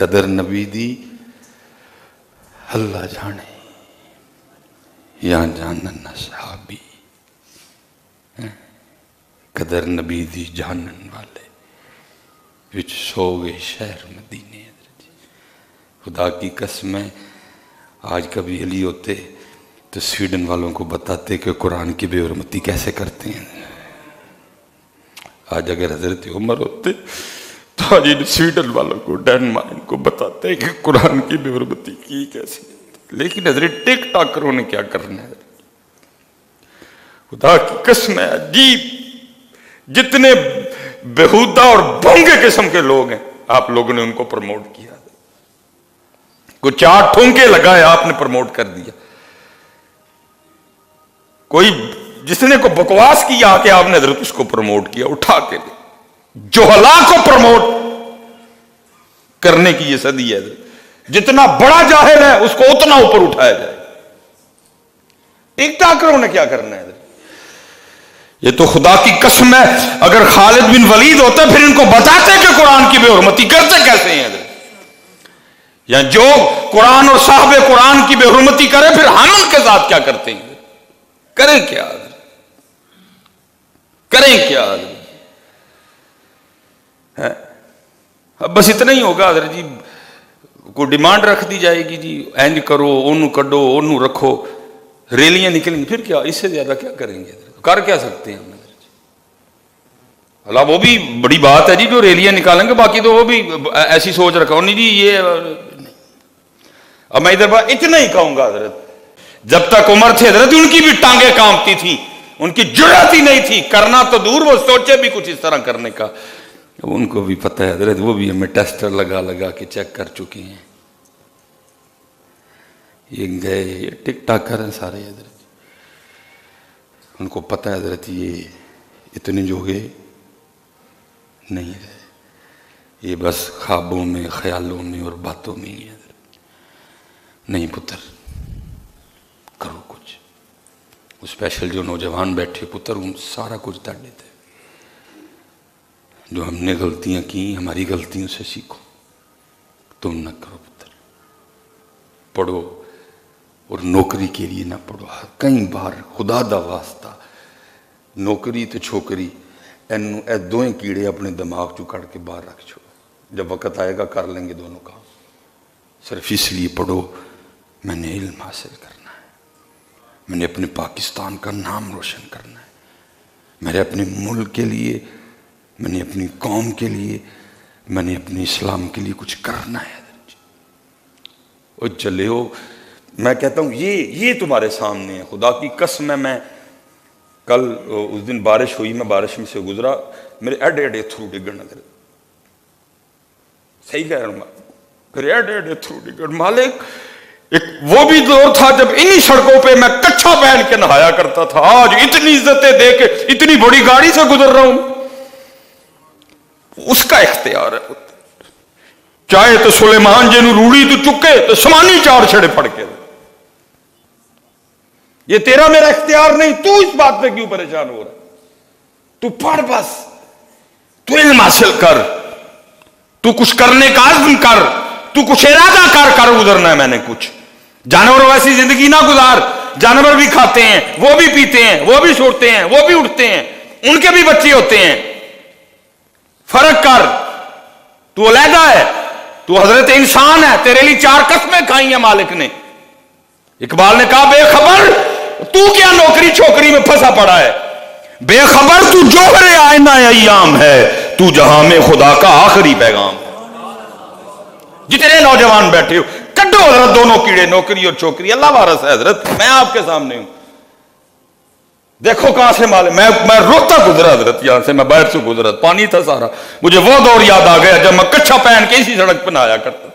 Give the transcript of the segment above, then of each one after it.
قدر نبی دی اللہ جانے یا جانن صحابی، قدر نبی دی جانن والے وچ سو گئے شہر مدینے۔ خدا کی قسم ہے آج کبھی علی ہوتے تو سویڈن والوں کو بتاتے کہ قرآن کی بے حرمتی کیسے کرتے ہیں۔ آج اگر حضرت عمر ہوتے تو آج سویڈن والوں کو ڈینمارک کو بتاتے کہ قرآن کی بے حرمتی کی کیسے۔ لیکن حضرت ٹک ٹاکروں نے کیا کرنا ہے؟ خدا کی قسم ہے عجیب، جتنے بےہودہ اور بھونگے قسم کے لوگ ہیں آپ لوگوں نے ان کو پروموٹ کیا، کوئی چار ٹھونکے لگائے آپ نے پروموٹ کر دیا، کوئی جس نے کو بکواس کیا کہ آپ نے حضرت اس کو پروموٹ کیا، اٹھا کے جوہلا کو پروموٹ کرنے کی یہ صدی ہے۔ جتنا بڑا جاہل ہے اس کو اتنا اوپر اٹھایا جائے۔ ٹک ٹاکروں نے کیا کرنا ہے؟ یہ تو خدا کی قسم ہے اگر خالد بن ولید ہوتا پھر ان کو بتاتے کہ قرآن کی بے حرمتی کرتے کیسے ہیں، یا جو قرآن اور صاحب قرآن کی بے حرمتی کرے پھر ہم ان کے ساتھ کیا کرتے ہیں، کریں کیا، کریں کیا؟ اب بس اتنا ہی ہوگا حضرت جی، کوئی ڈیمانڈ رکھ دی جائے گی جی اینج کرو، انہوں کڈو، انہوں رکھو، ریلیاں نکلیں گی، پھر کیا، اس سے زیادہ کیا کریں گے؟ کر کیا سکتے ہیں ہم؟ اللہ وہ بھی بڑی بات ہے جی جو ریلیاں نکالیں گے، باقی تو وہ بھی ایسی سوچ رکھا نہیں جی یہ نہیں۔ اب میں ادھر بات اتنا ہی کہوں گا حضرت، جب تک عمر تھے حضرت ان کی بھی ٹانگیں کانپتی تھی، ان کی جرات ہی نہیں تھی، کرنا تو دور وہ سوچے بھی کچھ اس طرح کرنے کا۔ اب ان کو بھی پتہ ہے حضرت، وہ بھی ہمیں ٹیسٹر لگا لگا کے چیک کر چکے ہیں، یہ گئے یہ ٹک ٹاکر ہیں سارے حضرت، ان کو پتہ ہے حضرت یہ اتنے جو گئے نہیں رہے، یہ بس خوابوں میں، خیالوں میں اور باتوں میں ہی ہے۔ نہیں پتر کرو کچھ، اسپیشل جو نوجوان بیٹھے پتر ان سارا کچھ دے دیتے، جو ہم نے غلطیاں کی ہماری غلطیوں سے سیکھو، تم نہ کرو پتر، پڑھو اور نوکری کے لیے نہ پڑھو۔ کئی بار خدا دا واسطہ نوکری تو چھوکری اے دوئیں کیڑے اپنے دماغ چو کڑ کے باہر رکھ چھوڑو، جب وقت آئے گا کر لیں گے دونوں کام۔ صرف اس لیے پڑھو میں نے علم حاصل کرنا ہے، میں نے اپنے پاکستان کا نام روشن کرنا ہے، میں نے اپنے ملک کے لیے، میں نے اپنی قوم کے لیے، میں نے اپنے اسلام کے لیے کچھ کرنا ہے۔ اور چلے ہو میں کہتا ہوں یہ تمہارے سامنے ہے، خدا کی قسم ہے۔ میں کل اس دن بارش ہوئی، میں بارش میں سے گزرا، میرے ایڈے ایڈے تھرو ڈگن نظر، صحیح کہہ رہا ہوں، میرے ایڈے ایڈے تھرو ڈگن۔ مالک ایک وہ بھی دور تھا جب انہی سڑکوں پہ میں کچھا پہن کے نہایا کرتا تھا، آج اتنی عزتیں دے کے اتنی بڑی گاڑی سے گزر رہا ہوں۔ اس کا اختیار ہے، چاہے تو سلیمان جنو روڑی تو چکے تو سمانی چار چھڑے پڑ کے، یہ تیرا میرا اختیار نہیں۔ تو اس بات پہ کیوں پریشان ہو رہا ہے؟ تو پڑھ بس، تو علم حاصل کر، تو کچھ کرنے کا عزم کر، تو کچھ ارادہ کر گزرنا ہے میں نے کچھ۔ جانوروں ویسی زندگی نہ گزار، جانور بھی کھاتے ہیں، وہ بھی پیتے ہیں، وہ بھی سوتے ہیں، وہ بھی اٹھتے ہیں، ان کے بھی بچے ہوتے ہیں، فرق کر۔ تو علیحدہ ہے، تو حضرت انسان ہے، تیرے لیے چار قسمیں کھائی ہیں مالک نے۔ اقبال نے کہا بے خبر تو کیا نوکری چھوکری میں پھنسا پڑا ہے، بے خبر تو جوہر آئینہ ایام ہے، تو جہاں میں خدا کا آخری پیغام ہے۔ جتنے نوجوان بیٹھے ہو کڈو حضرت دونوں کیڑے، نوکری اور چھوکری، اللہ وارث ہے حضرت، میں آپ کے سامنے ہوں۔ دیکھو کہاں سے مال، میں روتا گزرا حضرت، یہاں سے میں باہر سے گزرا، پانی تھا سارا، مجھے وہ دور یاد آ گیا جب میں کچھا پہن کے اسی سڑک پہ نہایا کرتا،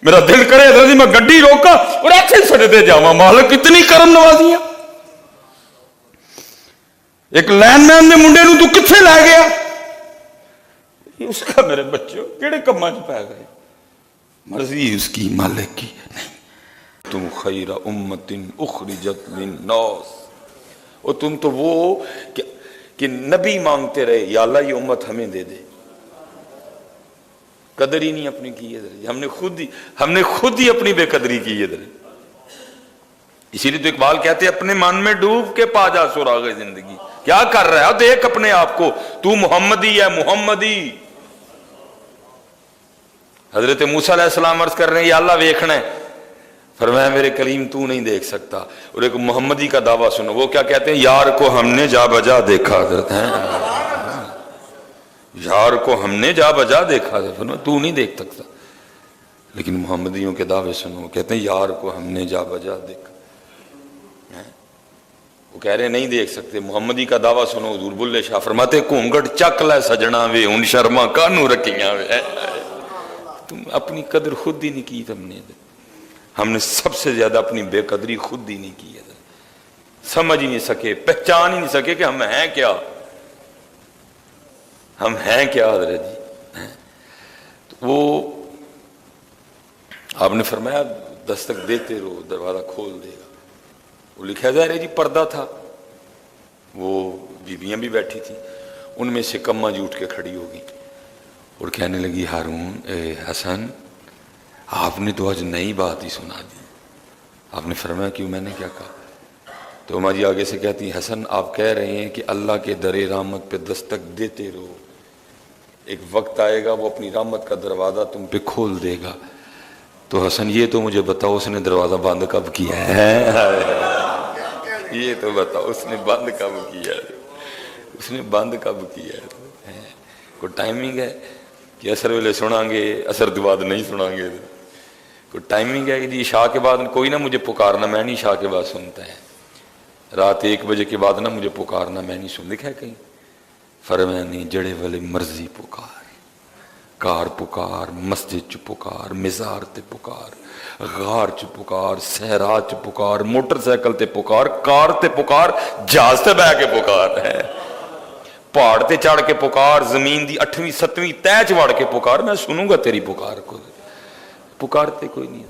میرا دل کرے حضرت میں گڈی روکا اور ایسے سڑتے جاواں، مالک اتنی کرم نوازیاں۔ ایک لین مین نے منڈے نو تو کتنے لے گیا، اس کا میرے بچے کیڑے کماں چ پی گئے، مرضی اس کی مالک کی نہیں۔ تم خیر امت اخرجت للناس، اور تم تو وہ کہ نبی مانگتے رہے یا اللہ یہ امت ہمیں دے دے، قدر ہی نہیں اپنی کی ہے، ہم نے خود ہی اپنی بے قدری کی ہے۔ اسی لیے تو اقبال کہتے ہیں اپنے من میں ڈوب کے پا جا سراغ زندگی، کیا کر رہا ہے دیکھ اپنے آپ کو، تو محمدی ہے محمدی۔ حضرت موسیٰ علیہ السلام عرض کر رہے ہیں یا اللہ ویکھنا ہے، فرمایا میرے کریم تو نہیں دیکھ سکتا۔ اور ایک محمدی کا دعویٰ سنو، وہ کیا کہتے ہیں، یار کو ہم نے جا بجا دیکھا، حضرت ہیں یار کو ہم نے جا بجا دیکھا، فرمایا تو نہیں دیکھ سکتا۔ لیکن محمدیوں کے دعوے سنو، وہ کہتے ہیں یار کو ہم نے جا بجا دیکھا، وہ کہہ رہے نہیں دیکھ سکتے۔ محمدی کا دعویٰ سنو، حضور بلے شاہ فرماتے گھونگھٹ چک لے سجنا وے ان شرما کانو رکھیاں وے، تم اپنی قدر خود ہی نہیں کی، ہم نے سب سے زیادہ اپنی بے قدری خود ہی نہیں کی ہے، سمجھ ہی نہیں سکے، پہچان ہی نہیں سکے کہ ہم ہیں کیا، ہم ہیں کیا حضرت جی۔ تو وہ آپ نے فرمایا دستک دیتے رہو دروازہ کھول دے گا۔ وہ لکھا جا رہا جی پردہ تھا، وہ بیویاں بھی بیٹھی تھیں، ان میں سے کماں جی اٹھ کے کھڑی ہوگی اور کہنے لگی ہارون اے حسن آپ نے تو آج نئی بات ہی سنا دی۔ آپ نے فرمایا کیوں، میں نے کیا کہا؟ تو اماں جی آگے سے کہتی حسن آپ کہہ رہے ہیں کہ اللہ کے در رحمت پہ دستک دیتے رہو، ایک وقت آئے گا وہ اپنی رحمت کا دروازہ تم پہ کھول دے گا۔ تو حسن یہ تو مجھے بتاؤ اس نے دروازہ بند کب کیا ہے؟ یہ تو بتاؤ اس نے بند کب کیا ہے، اس نے بند کب کیا ہے؟ کوئی ٹائمنگ ہے کہ اثر ویلے سناں گے اثر کے بعد نہیں سناں گے؟ کوئی ٹائمنگ ہے کہ جی عشاء کے بعد کوئی نہ مجھے پکارنا، میں نہیں عشاء کے بعد سنتا ہے، رات 1 بجے کے بعد نہ مجھے پکارنا، میں نہیں سن لکھا ہے کہیں؟ فرمایا نہیں، جڑے والے مرضی پکار، کار پکار، مسجد چ پکار، مزار تے پکار، غار چ پکار، صحرا چ پکار، موٹر سائیکل تے پکار، کار تے پکار، جہاز تے بہ کے پکار ہے، پہاڑ تے چڑھ کے پکار، زمین دی 8ویں 7ویں تہ چ وڑ کے پکار، میں سنوں گا تیری پکار کو۔ پکارتے کوئی نہیں،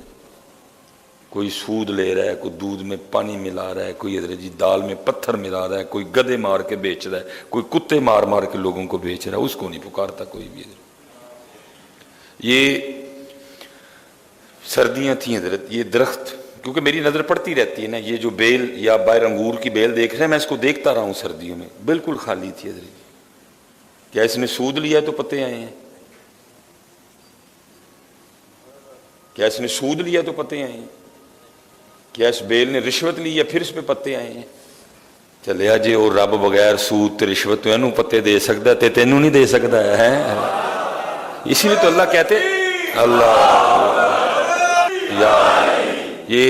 کوئی سود لے رہا ہے، کوئی دودھ میں پانی ملا رہا ہے، کوئی حضرت جی دال میں پتھر ملا رہا ہے، کوئی گدے مار کے بیچ رہا ہے، کوئی کتے مار مار کے لوگوں کو بیچ رہا ہے، اس کو نہیں پکارتا کوئی بھی۔ یہ سردیاں تھیں حضرت، یہ درخت کیونکہ میری نظر پڑتی رہتی ہے نا، یہ جو بیل یا باہر انگور کی بیل دیکھ رہے ہیں، میں اس کو دیکھتا رہا ہوں سردیوں میں، بالکل خالی تھی حضرت۔ کیا اس نے سود لیا تو پتے آئے ہیں؟ کیا اس نے سود لیا تو پتے آئے ہیں؟ کیا اس بیل نے رشوت لی یا پھر اس پہ پتے آئے ہیں؟ چلیا جی اور رب بغیر سود تے رشوت تو اینوں پتے دے سکتا ہے تے تینوں نہیں دے سکتا ہے۔ اسی لیے تو اللہ کہتے اللہ یا یہ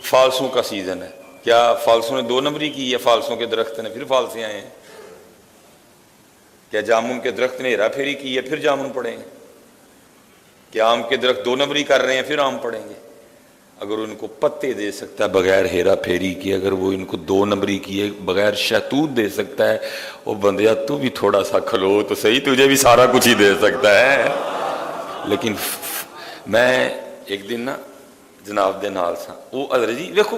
فالسوں کا سیزن ہے۔ کیا فالسوں نے 2 نمبری کی یا فالسوں کے درخت نے پھر فالسے آئے ہیں؟ کیا جامن کے درخت نے ہیرا پھیری کی ہے پھر جامن پڑیں گے؟ کیا آم کے درخت 2 نمبری کر رہے ہیں پھر آم پڑیں گے؟ اگر ان کو پتے دے سکتا ہے بغیر ہیرا پھیری کی، اگر وہ ان کو 2 نمبری کیے بغیر شہتوت دے سکتا ہے، وہ بندیا تو بھی تھوڑا سا کھلو تو صحیح، تجھے بھی سارا کچھ ہی دے سکتا ہے۔ لیکن میں ایک دن نا جناب دے نال سا، وہ حضرت جی دیکھو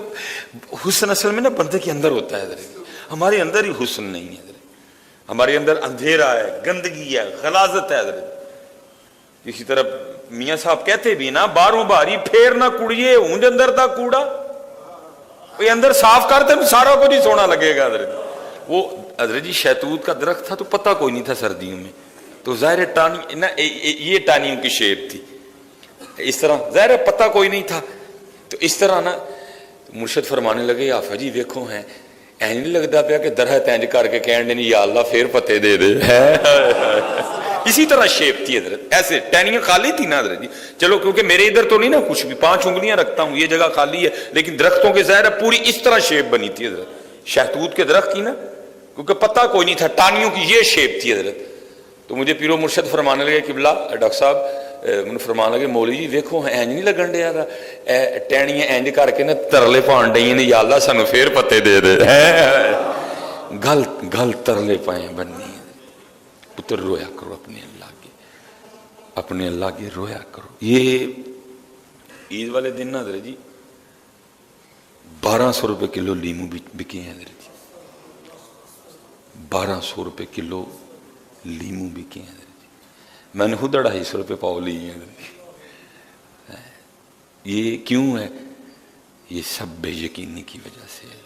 حسن اصل میں نا بندے کے اندر ہوتا ہے حضرت جی، ہمارے اندر ہی حسن نہیں ہے حضرت، ہمارے اندر اندھیرا ہے، گندگی ہے، غلاظت ہے حضرت۔ اسی طرح میاں صاحب کہتے بھی نا باہروں باری پھیر نہ کڑیے اونج اندر دا کوڑا، وہ اندر صاف کرتے سارا کچھ ہی سونا لگے گا حضرت۔ وہ حضرت جی شہتوت کا درخت تھا تو پتہ کوئی نہیں تھا سردیوں میں، تو ظاہر ٹانی نا یہ ٹانیوں کی شیپ تھی اس طرح، ظاہر پتہ کوئی نہیں تھا، تو اس طرح نا مرشد فرمانے لگے آفا جی دیکھو ہیں این نہیں لگتا پیا کہ درخت اینج کر کے کہنے نہیں یا اللہ پھر پتے دے دے، اسی طرح شیپ تھی حضرت، ایسے ٹہنیاں خالی تھی نا حضرت جی۔ چلو کیونکہ میرے ادھر تو نہیں نا کچھ بھی، 5 انگلیاں رکھتا ہوں، یہ جگہ خالی ہے، لیکن درختوں کے ظاہر پوری اس طرح شیپ بنی تھی حضرت، شہتوت کے درخت کی نا، کیونکہ پتہ کوئی نہیں تھا، ٹانیوں کی یہ شیپ تھی حضرت۔ تو مجھے پیرو مرشد فرمانے لگے قبلہ ڈاکٹر صاحب مجھے فرمانے لگے مولوی جی دیکھو اینج نہیں لگن ڈیا ٹہنیاں اینج کر کے نا ترلے پان ڈیاں نے یا اللہ سانو پھر پتے دے دے، گل گل ترلے پائیں بننی۔ پتر رویا کرو اپنے اللہ کے، اپنے اللہ کے رویا کرو۔ یہ عید والے دن نا حضرت جی 1200 روپے کلو لیمو بکے ہیں حضرت جی، 1200 روپے کلو لیمو بکے ہیں حضرت جی۔ میں نے خود 250 روپے پاؤ لی ہیں. یہ کیوں ہے؟ یہ سب بے یقینی کی وجہ سے ہے.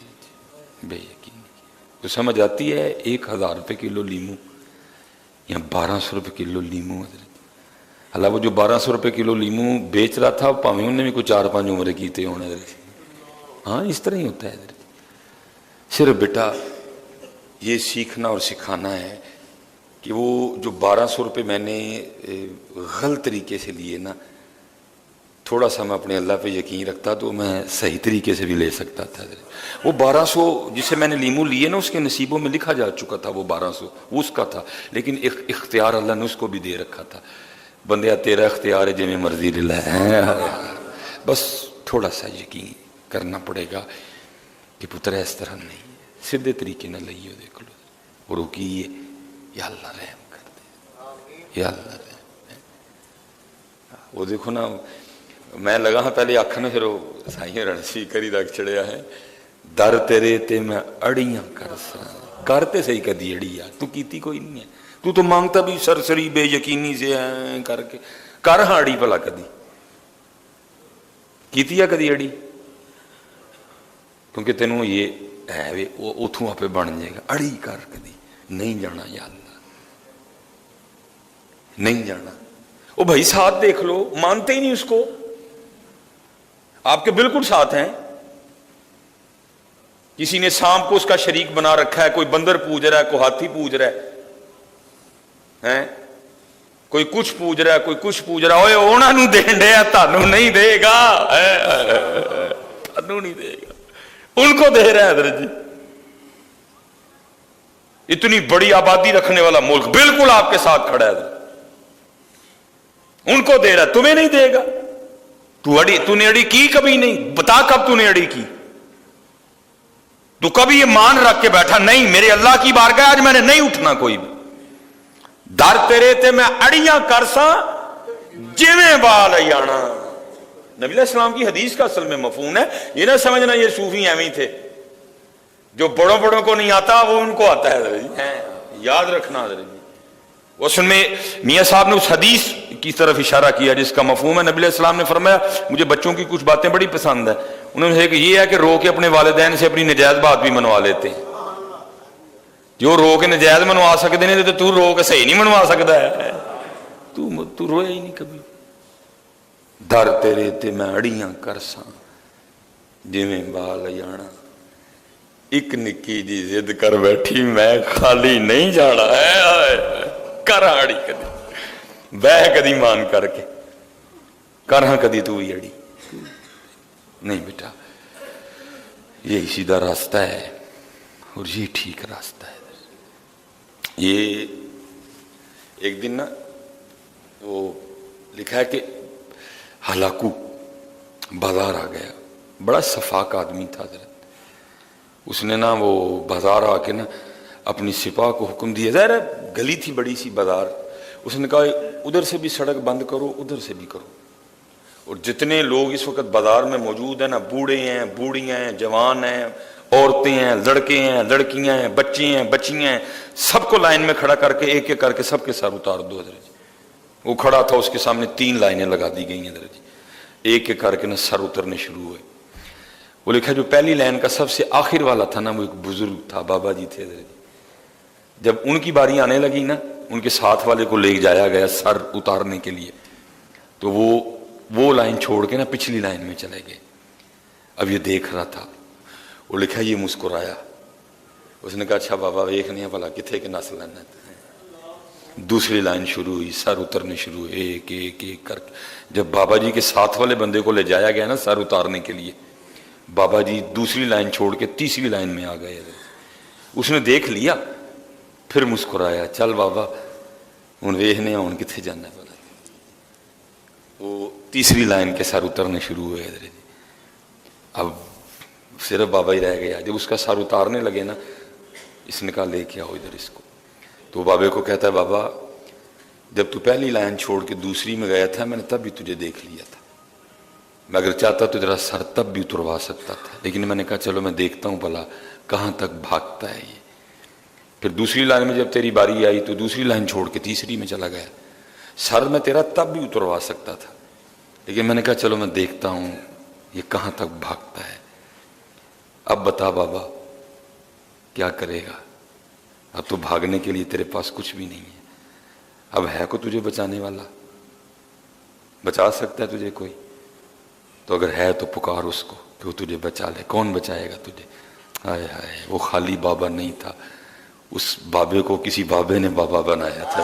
بے یقینی تو سمجھ آتی ہے 1000 روپے کلو لیمو یا 1200 روپے کلو لیمو. اللہ وہ جو 1200 روپے کلو لیمو بیچ رہا تھا پاویں انہیں بھی کوئی 4-5 عمرے کیتے ہونے. ہاں اس طرح ہی ہوتا ہے. صرف بیٹا یہ سیکھنا اور سکھانا ہے کہ وہ جو 1200 روپے میں نے غلط طریقے سے لیے نا، تھوڑا سا میں اپنے اللہ پہ یقین رکھتا تو میں صحیح طریقے سے بھی لے سکتا تھا. وہ 1200 جسے میں نے لیمو لیے نا، اس کے نصیبوں میں لکھا جا چکا تھا وہ 1200 اس کا تھا، لیکن اختیار اللہ نے اس کو بھی دے رکھا تھا. بندیا تیرا اختیار ہے، جی مرضی لے. بس تھوڑا سا یقین کرنا پڑے گا کہ پتر اس طرح نہیں، سیدھے طریقے نہ لئیے. دیکھ لو وہ روکیے، یا اللہ رحم کر دے، یا اللہ رحم. وہ دیکھو نا، میں لگا ہاں پہلے آکھنا، پھر وہ سائیں رنسی کری رکھ چڑیا ہے. در تیرے تے میں اڑیاں کرسا، کرتے صحیح کدی اڑی یار، تو کیتی کوئی نہیں ہے. تو مانگتا بھی سرسری بے یقینی سے کر کے کر. ہاں اڑی بھلا کدی کیتی ہے کدی اڑی؟ کیونکہ تینوں یہ ہے وہ اتھوں آپ بن جائے گا. اڑی کر کدی نہیں جانا، یا اللہ نہیں جانا. وہ بھائی ساتھ دیکھ لو، مانتے ہی نہیں اس کو. آپ کے بالکل ساتھ ہیں. کسی نے سانپ کو اس کا شریک بنا رکھا ہے، کوئی بندر پوج رہا ہے، کوئی ہاتھی پوج رہا ہے، کوئی کچھ پوج رہا ہے، کوئی کچھ پوج رہا ہے. انہوں نے دین دیا، تانوں نہیں دے گا، تانوں نہیں دے گا، ان کو دے رہا ہے. حضرت جی اتنی بڑی آبادی رکھنے والا ملک بالکل آپ کے ساتھ کھڑا ہے، ان کو دے رہا ہے، تمہیں نہیں دے گا. تو نے اڑی کی کبھی نہیں؟ بتا کب تو نے اڑی کی؟ تو کبھی یہ مان رکھ کے بیٹھا نہیں میرے اللہ کی بارگاہ آج میں نے نہیں اٹھنا کوئی بھی. در تیرے تے میں اڑیاں کرساں جویں بال ایانا. نبی علیہ السلام کی حدیث کا اصل میں مفہوم ہے. یہ نہ سمجھنا یہ صوفی ایویں تھے، جو بڑوں بڑوں کو نہیں آتا وہ ان کو آتا ہے. یاد رکھنا حضرت جی. اس میں میاں صاحب نے اس حدیث کی طرف اشارہ کیا جس کا مفہوم ہے، نبی علیہ السلام نے فرمایا مجھے بچوں کی کچھ باتیں بڑی پسند ہے. انہوں نے کہا کہ یہ ہے کہ رو کے اپنے والدین سے اپنی نجائز بات بھی منوا لیتے ہیں. جو رو کے نجائز منوا سکتے ہیں تو رو کے صحیح نہیں منوا سکتا ہے. تو رویا ہی نہیں کبھی. در تیرے تے میں اڑیاں کرساں جویں بال ایانا. ایک نکی جی ضد کر بیٹھی میں خالی نہیں جانا ہے. کر اڑی کدی بہ کدی مان کر کے کر ہاں کدی تو ہی اڑی نہیں. بیٹا یہی سیدھا راستہ ہے اور یہ ٹھیک راستہ ہے. یہ ایک دن نا وہ لکھا ہے کہ ہلاکو بازار آ گیا. بڑا صفاق آدمی تھا حضرت. اس نے نا وہ بازار آ کے نا اپنی سپاہ کو حکم دیا. ظاہر گلی تھی بڑی سی بازار. اس نے کہا ادھر سے بھی سڑک بند کرو، ادھر سے بھی کرو. اور جتنے لوگ اس وقت بازار میں موجود ہیں نا، بوڑھے ہیں، بوڑھیاں ہیں، جوان ہیں، عورتیں ہیں، لڑکے ہیں، لڑکیاں ہیں، بچے ہیں، بچیاں ہیں، سب کو لائن میں کھڑا کر کے ایک ایک کر کے سب کے سر اتار دو. حضرت وہ کھڑا تھا، اس کے سامنے 3 لائنیں لگا دی گئی ہیں. حضرت ایک ایک کر کے نا سر اترنے شروع ہوئے. وہ لکھا جو پہلی لائن کا سب سے آخر والا تھا نا، وہ ایک بزرگ تھا، بابا جی تھے. حضرت جب ان کی باری آنے لگی نا، ان کے ساتھ والے کو لے جایا گیا سر اتارنے کے لیے، تو وہ لائن چھوڑ کے نا پچھلی لائن میں چلے گئے. اب یہ دیکھ رہا تھا. وہ لکھا یہ مسکرایا. اس نے کہا اچھا بابا دیکھنے بھلا کتنے کے نس لینا. دوسری لائن شروع ہوئی، سر اترنے شروع ہوئے ایک ایک ایک کر کے. جب بابا جی کے ساتھ والے بندے کو لے جایا گیا نا سر اتارنے کے لیے، بابا جی دوسری لائن چھوڑ کے تیسری لائن میں آ گئے. اس نے دیکھ لیا، پھر مسکرایا چل بابا ہوں ویخنے ہوں کتنے جانا. وہ تیسری لائن کے سر اترنے شروع ہوئے. اب صرف بابا ہی رہ گیا. جب اس کا سر اتارنے لگے نا، اس نے کہا لے کے آؤ ادھر اس کو. تو بابے کو کہتا ہے بابا جب تو پہلی لائن چھوڑ کے دوسری میں گیا تھا میں نے تب بھی تجھے دیکھ لیا تھا. میں اگر چاہتا تو تیرا سر تب بھی اتروا سکتا تھا، لیکن میں نے کہا چلو میں دیکھتا ہوں بھلا کہاں تک بھاگتا ہے یہ. پھر دوسری لائن میں جب تیری باری آئی تو دوسری لائن چھوڑ کے تیسری میں چلا گیا. سر میں تیرا تب بھی اتروا سکتا تھا، لیکن میں نے کہا چلو میں دیکھتا ہوں یہ کہاں تک بھاگتا ہے۔ اب بتا بابا کیا کرے گا؟ اب تو بھاگنے کے لیے تیرے پاس کچھ بھی نہیں ہے، اب ہے کو تجھے بچانے والا؟ بچا سکتا ہے تجھے کوئی؟ تو اگر ہے تو پکار اس کو کہ وہ تجھے بچا لے۔ کون بچائے گا تجھے؟ ہائے ہائے، وہ خالی بابا نہیں تھا، اس بابے کو کسی بابے نے بابا بنایا تھا۔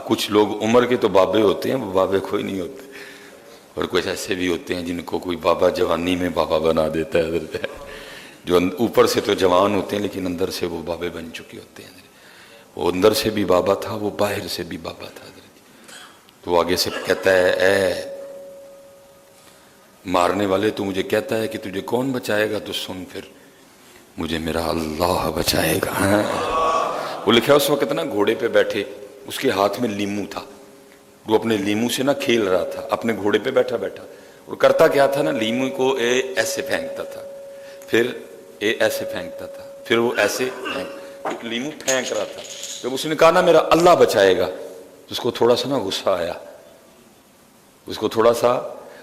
کچھ لوگ عمر کے تو بابے ہوتے ہیں، وہ بابے کوئی نہیں ہوتے، اور کچھ ایسے بھی ہوتے ہیں جن کو کوئی بابا جوانی میں بابا بنا دیتا ہے، جو اوپر سے تو جوان ہوتے ہیں لیکن اندر سے وہ بابے بن چکے ہوتے ہیں۔ وہ اندر سے بھی بابا تھا، وہ باہر سے بھی بابا تھا۔ تو وہ آگے سے کہتا ہے اے مارنے والے، تو مجھے کہتا ہے کہ تجھے کون بچائے گا؟ تو سن پھر، مجھے میرا اللہ بچائے گا۔ وہ لکھا اس وقت نا گھوڑے پہ بیٹھے، اس کے ہاتھ میں لیمو تھا، وہ اپنے لیمو سے نا کھیل رہا تھا اپنے گھوڑے پہ بیٹھا بیٹھا، اور کرتا کیا تھا نا، لیمو کو ایسے پھینکتا تھا، پھر ایسے پھینکتا تھا، پھر وہ ایسے لیمو پھینک رہا تھا۔ جب اس نے کہا نا میرا اللہ بچائے گا، تو اس کو تھوڑا سا نا غصہ آیا، اس کو تھوڑا سا،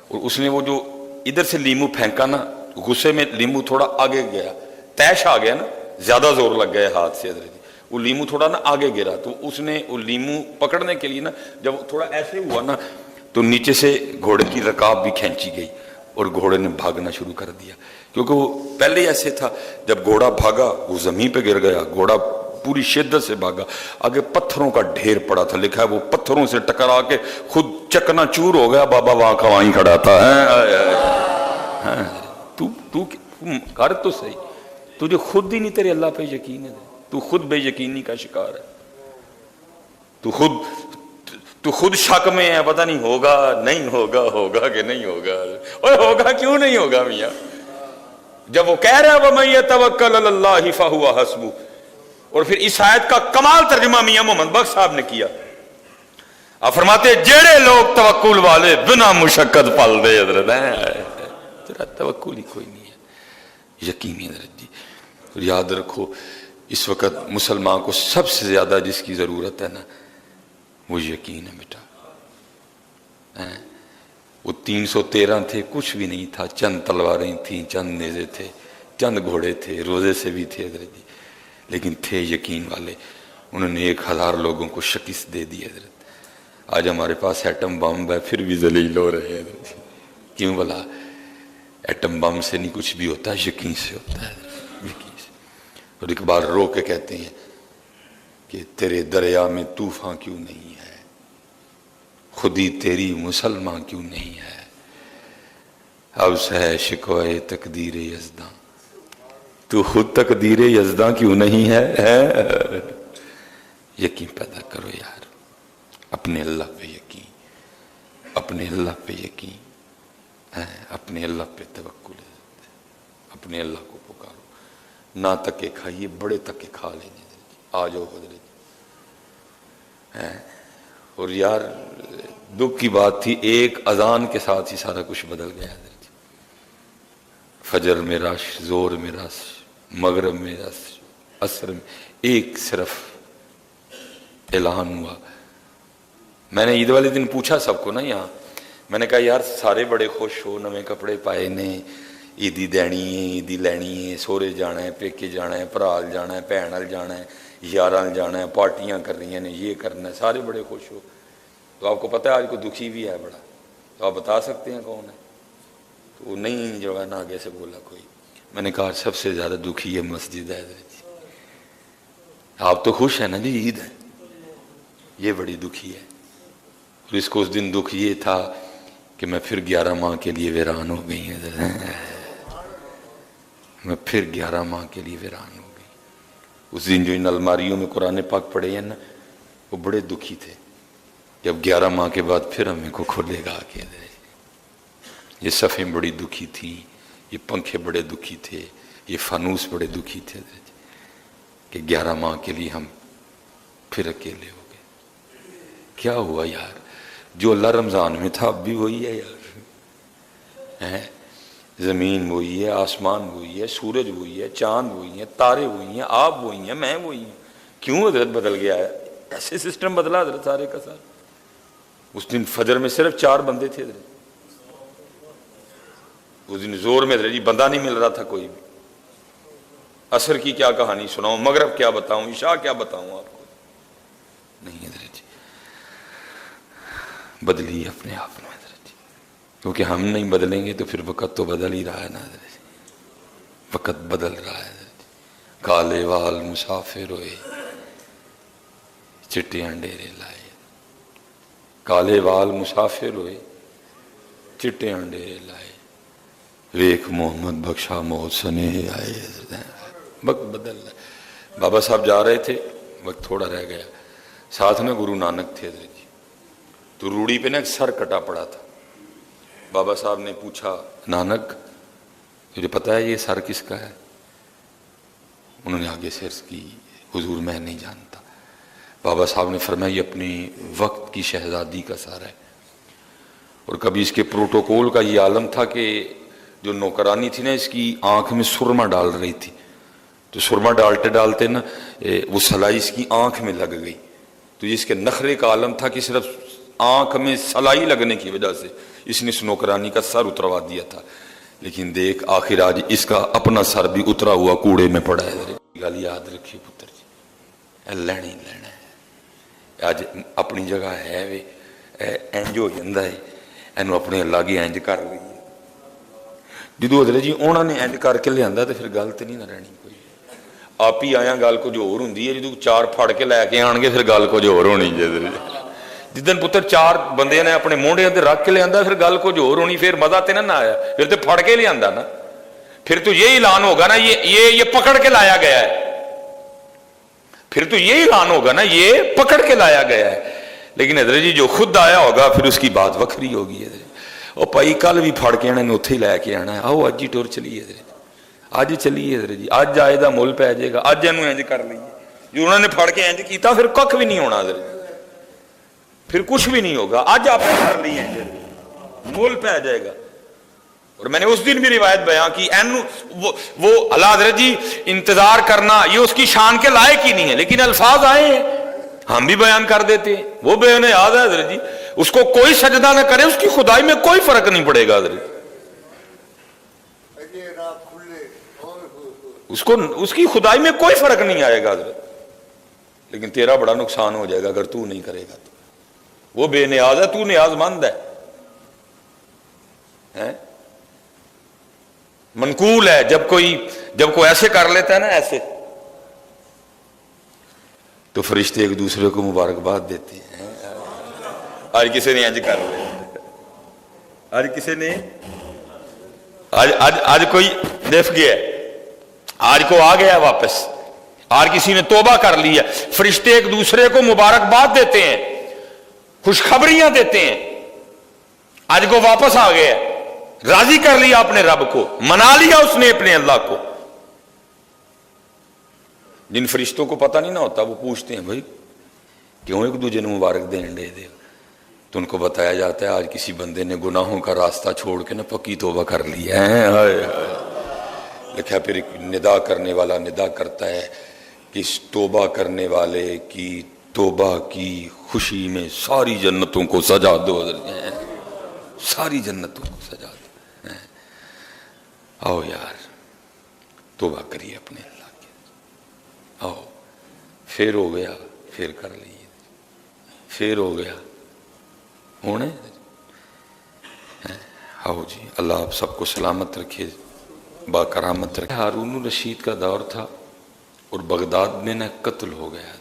اور اس نے وہ جو ادھر سے لیمو پھینکا نا، غصے میں لیمو تھوڑا آگے گیا، تیش آ گیا نا، زیادہ زور لگ گیا ہاتھ سے، وہ لیمو تھوڑا نا آگے گرا، تو اس نے وہ لیمو پکڑنے کے لیے نا جب تھوڑا ایسے ہوا نا، تو نیچے سے گھوڑے کی رکاب بھی کھینچی گئی اور گھوڑے نے بھاگنا شروع کر دیا، کیونکہ وہ پہلے ایسے تھا، جب گھوڑا بھاگا وہ زمین پہ گر گیا، گھوڑا پوری شدت سے بھاگا، آگے پتھروں کا ڈھیر پڑا تھا، لکھا ہے وہ پتھروں سے ٹکرا کے خود چکنا چور ہو گیا، بابا وہاں کا وہیں کھڑا تھا۔ تو کر تو صحیح، تجھے خود ہی نہیں تیرے اللہ پہ یقین ہے، تو خود بے یقینی کا شکار ہے، تو خود شک میں ہے، پتہ نہیں ہوگا نہیں ہوگا، ہوگا کہ نہیں ہوگا، اور ہوگا کیوں نہیں ہوگا میاں؟ جب وہ کہہ رہا ہے وَمَن يَتَوَكَّلْ عَلَى اللَّهِ فَهُوَ حَسْبُهُ، اور پھر اس آیت کا کمال ترجمہ میاں محمد بخش صاحب نے کیا، آپ فرماتے جڑے لوگ توکل والے بنا مشقت پل دے، حضرت تیرا توکل ہی کوئی نہیں ہے، یقینی حضرت جی۔ اور یاد رکھو اس وقت مسلمان کو سب سے زیادہ جس کی ضرورت ہے نا، وہ یقین ہے بیٹا۔ وہ 313 تھے، کچھ بھی نہیں تھا، چند تلواریں تھیں، چند نیزے تھے، چند گھوڑے تھے، روزے سے بھی تھے حضرت جی، لیکن تھے یقین والے، انہوں نے 1000 لوگوں کو شکست دے دی حضرت۔ آج ہمارے پاس ایٹم بم ہے پھر بھی ذلیل ہو رہے ہیں، کیوں بلا؟ ایٹم بم سے نہیں کچھ بھی ہوتا، یقین سے ہوتا ہے، یقین سے۔ اور اقبال رو کے کہتے ہیں کہ تیرے دریا میں طوفان کیوں نہیں ہے، خودی تیری مسلمان کیوں نہیں ہے، اب سے شکوہ تقدیر یزداں، تو خود تقدیر یزداں کیوں نہیں ہے؟ یقین پیدا کرو یار، اپنے اللہ پہ یقین، اپنے اللہ پہ یقین، اپنے اللہ پہ توکل، اپنے اللہ کو پکارو، نہ تکے کھائیے، بڑے تکے کھا لیں گے، آ جاؤ حضرت۔ اور یار دکھ کی بات تھی، ایک اذان کے ساتھ ہی سارا کچھ بدل گیا حضرت، فجر میں رش، زور میں رش، مغرب میں رش، عصر میں، ایک صرف اعلان ہوا۔ میں نے عید والے دن پوچھا سب کو نا یہاں، میں نے کہا یار سارے بڑے خوش ہو، نویں کپڑے پائے نے، عیدی دینی ہے، عیدی لینی ہے، سورے جانا ہے، پیکے جانا ہے، پرال جانا ہے، بھینال جانا ہے، یاران جانا ہے، پارٹیاں کر رہی ہیں، یہ کرنا ہے، سارے بڑے خوش ہو۔ تو آپ کو پتہ ہے آج کو دکھی بھی ہے بڑا، تو آپ بتا سکتے ہیں کون ہے؟ تو وہ نہیں جو ہے نا آگے سے بولا کوئی، میں نے کہا سب سے زیادہ دکھی ہے مسجد ہے حضرت جی۔ آپ تو خوش ہیں نا جی، عید ہے، یہ بڑی دکھی ہے۔ اور اس کو اس دن دکھ یہ تھا کہ میں پھر 11 ماہ کے لیے ویران ہو گئی ہیں، میں پھر 11 ماہ کے لیے ویران ہو گئی۔ اس دن جو ان الماریوں میں قرآن پاک پڑھے ہیں نا، وہ بڑے دکھی تھے، جب 11 ماہ کے بعد پھر ہمیں کو کھولے گا کہ یہ صفیں بڑی دکھی تھیں، یہ پنکھے بڑے دکھی تھے، یہ فانوس بڑے دکھی تھے کہ 11 ماہ کے لیے ہم پھر اکیلے ہو گئے۔ کیا ہوا یار؟ جو اللہ رمضان میں تھا اب بھی وہی ہے یار، زمین وہی ہے، آسمان وہی ہے، سورج وہی ہے، چاند وہی ہے، تارے وہی ہیں، آپ وہی ہیں، میں وہی ہوں، کیوں حضرت بدل گیا ہے؟ ایسے سسٹم بدلا حضرت سارے کا سارا. اس دن فجر میں صرف 4 بندے تھے حضرت. اس دن زور میں حضرت جی بندہ نہیں مل رہا تھا کوئی بھی. عصر کی کیا کہانی سناؤں, مغرب کیا بتاؤں, عشاء کیا بتاؤں آپ کو. نہیں حضرت جی بدلی اپنے آپ میں حضرت جی, کیونکہ ہم نہیں بدلیں گے تو پھر وقت تو بدل ہی رہا ہے نا حضرت جی. وقت بدل رہا ہے حضرت جی. کالے وال مسافر ہوئے چٹیاں ڈیرے لائے. کالے وال مسافر ہوئے چٹیاں ڈیرے لائے. ویک محمد بخشا موت سنے آئے. وقت بدل رہا ہے. بابا صاحب جا رہے تھے, وقت تھوڑا رہ گیا. ساتھ میں گرو نانک تھے حضرت جی. تو روڑی پہ نا ایک سر کٹا پڑا تھا. بابا صاحب نے پوچھا نانک تجھے پتا ہے یہ سر کس کا ہے؟ انہوں نے آگے سے عرض کی حضور میں نہیں جانتا. بابا صاحب نے فرمایا یہ اپنی وقت کی شہزادی کا سر ہے. اور کبھی اس کے پروٹوکول کا یہ عالم تھا کہ جو نوکرانی تھی نا اس کی آنکھ میں سرما ڈال رہی تھی, تو سرما ڈالتے ڈالتے نا وہ سلائی اس کی آنکھ میں لگ گئی. تو اس کے نخرے کا عالم تھا کہ صرف آنکھ میں سلائی لگنے کی وجہ سے اس نے اس نوکرانی کا سر اتروا دیا تھا. لیکن دیکھ آخر آج اس کا اپنا سر بھی اترا ہوا کوڑے میں پڑا ہے. گل یاد رکھیے پتر جی, لینا ہی لینا ہے. اج اپنی جگہ ہے وے انج ہو جاتا ہے, اینو اپنے اللہ کی انج کر لئیے. جدو حضرت جی انہوں نے انج کر کے لیا تو پھر گل تو نہیں نہ رہنی کوئی. آپ ہی آیا گل کچھ اور ہوں. جدو 4 پھڑ کے لے کے آن گے پھر گل کچھ اور ہونی. جدن پتر 4 بندے نے اپنے موڑے تے رکھ کے لیا پھر گل کچھ اور ہونی. پھر مزہ تو نہ آیا, پھر تو پھڑ کے لیا نا. پھر تو یہ اعلان ہوگا نا یہ پکڑ کے لایا گیا ہے. پھر تو یہ اعلان ہوگا نا یہ پکڑ کے لایا گیا ہے. لیکن حضرت جی جو خود آیا ہوگا پھر اس کی بات وکھری ہوگی. وہ پائی کل بھی پھڑ کے آنا اتنے ہی لے کے آنا ہے. آؤ اج ہی ٹور چلیے حضرت, اج چلیے حضرت جی. اج آئے دا مل پی جائے گا. اج یہ انج کر لیے. جو انہوں نے پھڑ کے انج کیتا پھر کھ بھی نہیں ہونا حضرت, پھر کچھ بھی نہیں ہوگا. اج آپ نے کر لیے مول پہ جائے گا. اور میں نے اس دن بھی روایت بیان کی وہ اللہ حضرت جی انتظار کرنا یہ اس کی شان کے لائق ہی نہیں ہے, لیکن الفاظ آئے ہیں ہم بھی بیان کر دیتے ہیں. وہ بے انہیں یاد ہے حضرت جی, اس کو کوئی سجدہ نہ کرے اس کی خدائی میں کوئی فرق نہیں پڑے گا حضرت. اس کی خدائی میں کوئی فرق نہیں آئے گا حضرت. لیکن تیرا بڑا نقصان ہو جائے گا اگر تو نہیں کرے گا. تو وہ بے نیاز ہے, تو نیاز مند ہے. منقول ہے جب کوئی ایسے کر لیتا ہے نا ایسے, تو فرشتے ایک دوسرے کو مبارکباد دیتے ہیں. آج کسی نے انج کر لیا, آج کسی نے آج کوئی دف گیا, آج کو آ گیا واپس, آج کسی نے توبہ کر لیا. فرشتے ایک دوسرے کو مبارکباد دیتے ہیں, خوشخبریاں دیتے ہیں. آج کو واپس آ گیا, راضی کر لیا اپنے رب کو, منا لیا اس نے اپنے اللہ کو. جن فرشتوں کو پتہ نہیں نہ ہوتا وہ پوچھتے ہیں بھائی کیوں ایک دوسرے نے مبارک دے, تو ان کو بتایا جاتا ہے آج کسی بندے نے گناہوں کا راستہ چھوڑ کے نا پکی توبہ کر لی ہے. لکھا پھر ندا کرنے والا ندا کرتا ہے کہ اس توبہ کرنے والے کی توبہ کی خوشی میں ساری جنتوں کو سجا دو. ساری جنتوں کو سجا دو. آؤ یار توبہ کریے اپنے اللہ کی. آؤ پھر ہو گیا پھر کر لیے, پھر ہو گیا ہونے. آؤ جی اللہ آپ سب کو سلامت رکھے, با کرامت رکھے. ہارون الرشید کا دور تھا اور بغداد میں نہ قتل ہو گیا.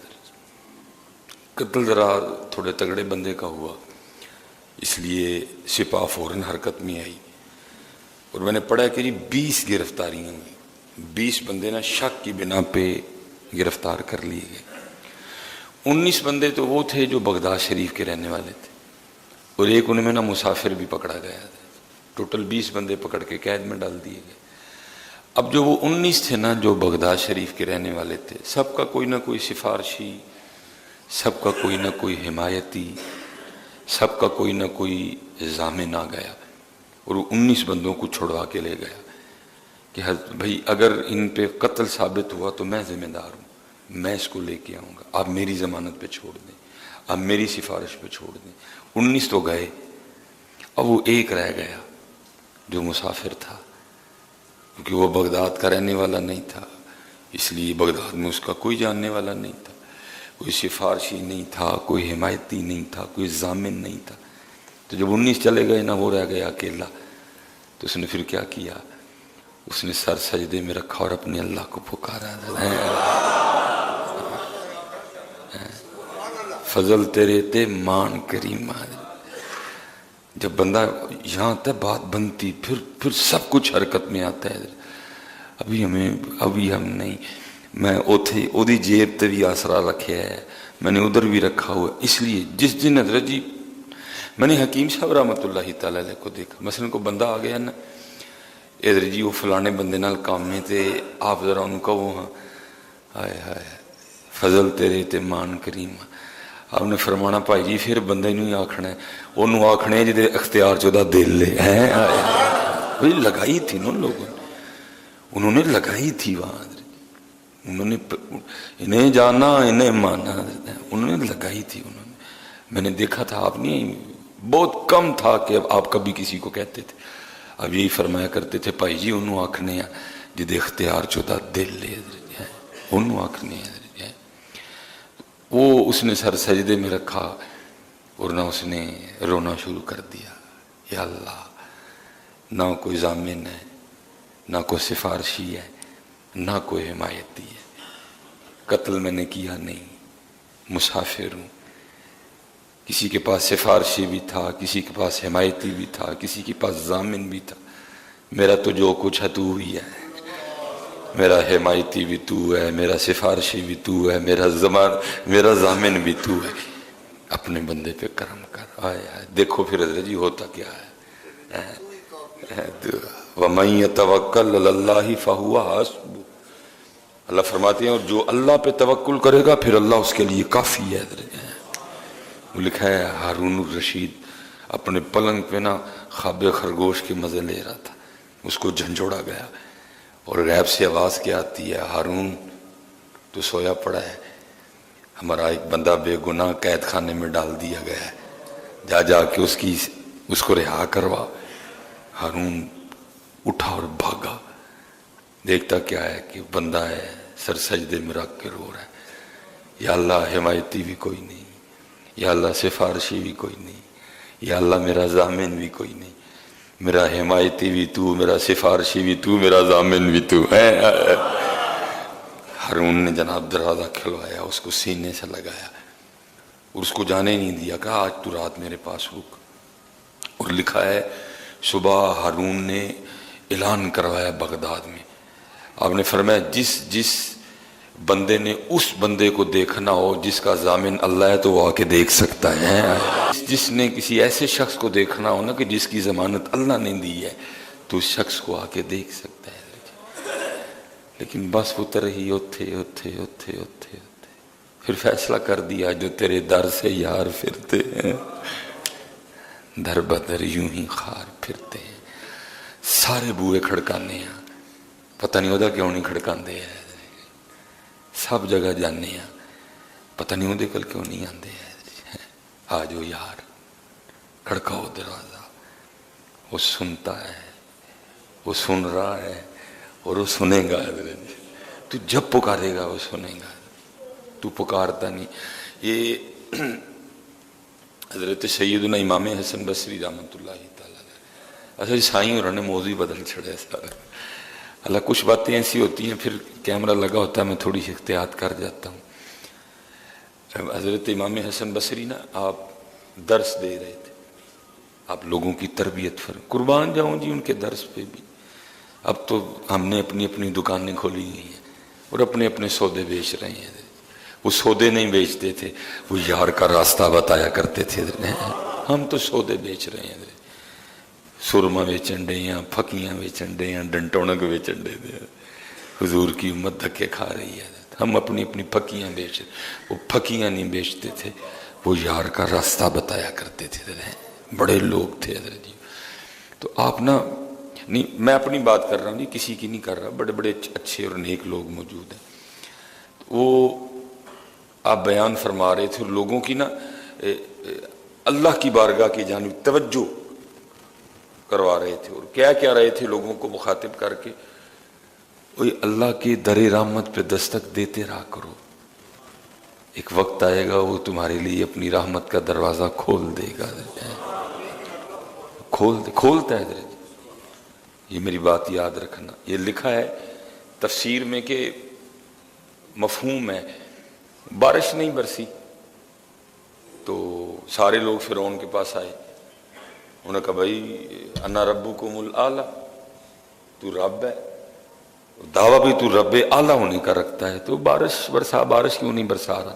قتل ذرا تھوڑے تگڑے بندے کا ہوا, اس لیے سپاہ فوراً حرکت میں آئی. اور میں نے پڑھا کہ 20 گرفتاریاں ہوئی. 20 بندے نا شک کی بنا پہ گرفتار کر لیے گئے. 19 بندے تو وہ تھے جو بغداد شریف کے رہنے والے تھے, اور ایک ان میں نا مسافر بھی پکڑا گیا. ٹوٹل 20 بندے پکڑ کے قید میں ڈال دیے گئے. اب جو وہ 19 تھے نا جو بغداد شریف کے رہنے والے تھے, سب کا کوئی نہ کوئی سفارشی, سب کا کوئی نہ کوئی حمایتی, سب کا کوئی نہ کوئی ضامن آ گیا اور 19 بندوں کو چھڑوا کے لے گیا کہ بھائی اگر ان پہ قتل ثابت ہوا تو میں ذمہ دار ہوں, میں اس کو لے کے آؤں گا، آپ میری ضمانت پہ چھوڑ دیں، آپ میری سفارش پہ چھوڑ دیں۔ 19 تو گئے، اب وہ ایک رہ گیا جو مسافر تھا، کیونکہ وہ بغداد کا رہنے والا نہیں تھا، اس لیے بغداد میں اس کا کوئی جاننے والا نہیں تھا، کوئی سفارشی نہیں تھا، کوئی حمایتی نہیں تھا، کوئی ضامن نہیں تھا۔ تو جب 19 چلے گئے نا، وہ رہ گیا اکیلا، تو اس نے پھر کیا کیا، اس نے سر سجدے میں رکھا اور اپنے اللہ کو پکارا، فضل تیرے تے مان کریم۔ جب بندہ یہاں تک بات بنتی، پھر سب کچھ حرکت میں آتا ہے۔ ابھی ہم نہیں، میں اوتھے اودی جیب تے بھی آسرا رکھیا ہے، میں نے ادھر بھی رکھا ہوا، اس لیے جس دن حضرت جی میں نے حکیم صاحب رحمۃ اللہ تعالی علیہ کو دیکھا، مثلا کو بندہ آ گیا نا، ادھر جی وہ فلانے بندے نال کام میں تے آپ ذرا انہوں کہو، ہاں ہائے ہائے فضل تیرے تے مان کریم، آپ نے فرمانا بھائی جی پھر بندے نہیں آکھنا ہے، انہوں آکھنا ہے جدے اختیار چودہ دل لے ہیں، لگائی تھی نا لوگوں نے، انہوں نے لگائی تھی وہاں، انہوں نے انہیں جانا انہیں مانا، انہوں نے لگائی تھی، انہوں نے، میں نے دیکھا تھا، آپ نہیں، بہت کم تھا کہ آپ کبھی کسی کو کہتے تھے، اب یہی فرمایا کرتے تھے بھائی جی انہوں آکھنے ہیں جدے اختیار چودہ دل لے، انہوں آکھنے ہیں۔ وہ اس نے سر سجدے میں رکھا اور نہ اس نے رونا شروع کر دیا، یا اللہ، نہ کوئی ضامن ہے، نہ کوئی سفارشی ہے، نہ کوئی حمایتی ہے، قتل میں نے کیا نہیں، مسافر ہوں، کسی کے پاس سفارشی بھی تھا، کسی کے پاس حمایتی بھی تھا، کسی کے پاس ضامن بھی تھا، میرا تو جو کچھ ہے تو ہی ہے، میرا حمایتی بھی تو ہے، میرا سفارشی بھی تو ہے، میرا ضامن بھی تو ہے، اپنے بندے پہ کرم کر۔ آئے آئے دیکھو پھر حضرت جی ہوتا کیا ہے، وَمَن يَتَوَكَّلْ عَلَى اللَّهِ فَهُوَ حَسْبُهُ، اللہ فرماتے ہیں اور جو اللہ پہ توکل کرے گا پھر اللہ اس کے لیے کافی ہے۔ وہ لکھا ہے ہارون الرشید اپنے پلنگ پہ نا خواب خرگوش کے مزے لے رہا تھا، اس کو جھنجھوڑا گیا اور غیب سے آواز کیا آتی ہے، ہارون تو سویا پڑا ہے، ہمارا ایک بندہ بے گناہ قید خانے میں ڈال دیا گیا ہے، جا کے اس کو رہا کروا۔ ہارون اٹھا اور بھاگا، دیکھتا کیا ہے کہ بندہ ہے سر سجدے میں رکھ کے رو رہا ہے، یا اللہ حمایتی بھی کوئی نہیں، یا اللہ سفارشی بھی کوئی نہیں، یا اللہ میرا ضامن بھی کوئی نہیں، میرا حمایتی بھی تو، میرا سفارشی بھی تو، میرا ضامن بھی تو ہے۔ ہارون نے جناب دروازہ کھلوایا، اس کو سینے سے لگایا اور اس کو جانے نہیں دیا، کہا آج تو رات میرے پاس رک۔ اور لکھا ہے صبح ہارون نے اعلان کروایا بغداد میں، آپ نے فرمایا جس بندے نے اس بندے کو دیکھنا ہو جس کا ضامن اللہ ہے تو وہ آ کے دیکھ سکتا ہے، جس نے کسی ایسے شخص کو دیکھنا ہو نا کہ جس کی ضمانت اللہ نے دی ہے تو اس شخص کو آ کے دیکھ سکتا ہے۔ لیکن بس اتر ہی اوتھے پھر فیصلہ کر دیا جو تیرے در سے یار پھرتے ہیں در بدر یوں ہی خار پھرتے ہیں، سارے بوئے کھڑکانے ہیں، پتہ نہیں ہوتا کیوں نہیں کھڑکاندے ہیں، سب جگہ جانے ہیں، پتہ نہیں ہوتے کل کیوں نہیں آندے ہیں، آجو یار کھڑکاؤ دروازہ، وہ سنتا ہے، وہ سن رہا ہے اور وہ سنے گا، تو جب پکارے گا وہ سنے گا، تو پکارتا نہیں۔ یہ حضرت سیدنا امام حسن بصری رحمۃ اللہ تعالیٰ اچھا جی سائیں اور نے موضوع بدل چھڑے سارا، اللہ کچھ باتیں ایسی ہوتی ہیں پھر کیمرہ لگا ہوتا ہے میں تھوڑی سی احتیاط کر جاتا ہوں۔ حضرت امام حسن بصری نا آپ درس دے رہے تھے، آپ لوگوں کی تربیت قربان جاؤں جی ان کے درس پہ بھی، اب تو ہم نے اپنی اپنی دکانیں کھولی ہوئی ہیں اور اپنے اپنے سودے بیچ رہے ہیں، وہ سودے نہیں بیچتے تھے، وہ یار کا راستہ بتایا کرتے تھے، ہم تو سودے بیچ رہے ہیں، سرما بیچن ڈے ہیں، پھکیاں بیچن ڈے ہیں، ڈنٹونک بیچن ڈے ہیں، حضور کی امت دھکے کھا رہی ہے، ہم اپنی اپنی پھکیاں بیچ رہے، وہ پھکیاں نہیں بیچتے تھے، وہ یار کا راستہ بتایا کرتے تھے، بڑے لوگ تھے حضرت جی۔ تو آپ نا نہیں، میں اپنی بات کر رہا ہوں جی، کسی کی نہیں کر رہا، بڑے بڑے اچھے اور نیک لوگ موجود ہیں۔ وہ آپ بیان فرما رہے تھے لوگوں کی نا اللہ کی بارگاہ کی جانب توجہ کروا رہے تھے، اور کیا کیا رہے تھے لوگوں کو مخاطب کر کے، وہی اللہ کی در رحمت پہ دستک دیتے رہا کرو، ایک وقت آئے گا وہ تمہارے لیے اپنی رحمت کا دروازہ کھول دے گا، کھولتا ہے درجہ۔ یہ میری بات یاد رکھنا، یہ لکھا ہے تفسیر میں کہ مفہوم ہے، بارش نہیں برسی تو سارے لوگ فرعون کے پاس آئے، انہوں نے کہا بھائی انا ربکم الاعلی، تو رب ہے، دعویٰ بھی تو رب اعلیٰ ہونے کا رکھتا ہے، تو بارش برسا، بارش کیوں نہیں برسا رہا؟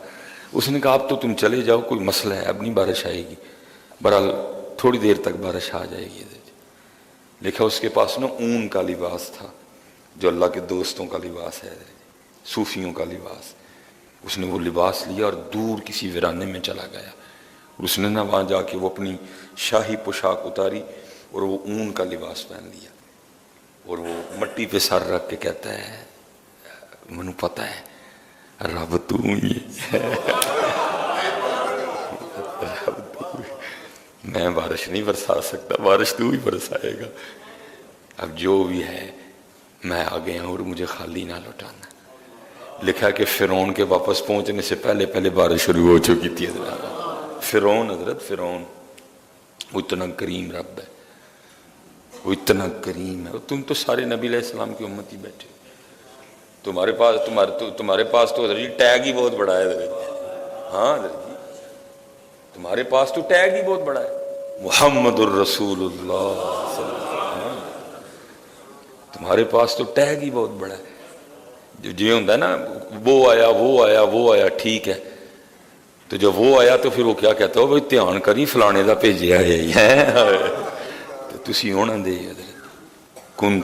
اس نے کہا اب تو تم چلے جاؤ، کوئی مسئلہ ہے، اب نہیں بارش آئے گی، بہرحال تھوڑی دیر تک بارش آ جائے گی۔ لکھا اس کے پاس نا اون کا لباس تھا، جو اللہ کے دوستوں کا لباس ہے، صوفیوں کا لباس، اس نے وہ لباس لیا اور دور کسی ویرانے میں چلا گیا، اور اس نے نا وہاں جا کے وہ اپنی شاہی پوشاک اتاری اور وہ اون کا لباس پہن لیا، اور وہ مٹی پہ سر رکھ کے کہتا ہے منو پتہ ہے رب تو ہی ہے، میں بارش نہیں برسا سکتا، بارش تو ہی برسائے گا، اب جو بھی ہے میں آ گیا ہوں اور مجھے خالی نہ لوٹانا۔ لکھا کہ فرعون کے واپس پہنچنے سے پہلے پہلے بارش شروع ہو چکی تھی۔ فرعون، حضرت فرعون، وہ اتنا کریم رب ہے، وہ اتنا کریم ہے، تم تو سارے نبی علیہ السلام کی امت ہی بیٹھے، تمہارے پاس تو حضرت جی ٹیگ ہی بہت بڑا ہے حضرت، ہاں حضرت جی تمہارے پاس تو ٹیگ ہی بہت بڑا ہے، محمد الرسول اللہ صلی اللہ علیہ وسلم، تمہارے پاس تو ٹیگ ہی بہت بڑا ہے۔ جو ہوتا ہے نا وہ آیا وہ آیا وہ آیا، ٹھیک ہے، تو جب وہ آیا تو پھر وہ کیا کہتا ہو بھائی دھیان کری فلانے دا بھیجیا ہے، تو تسی ہونا دے حضرت کن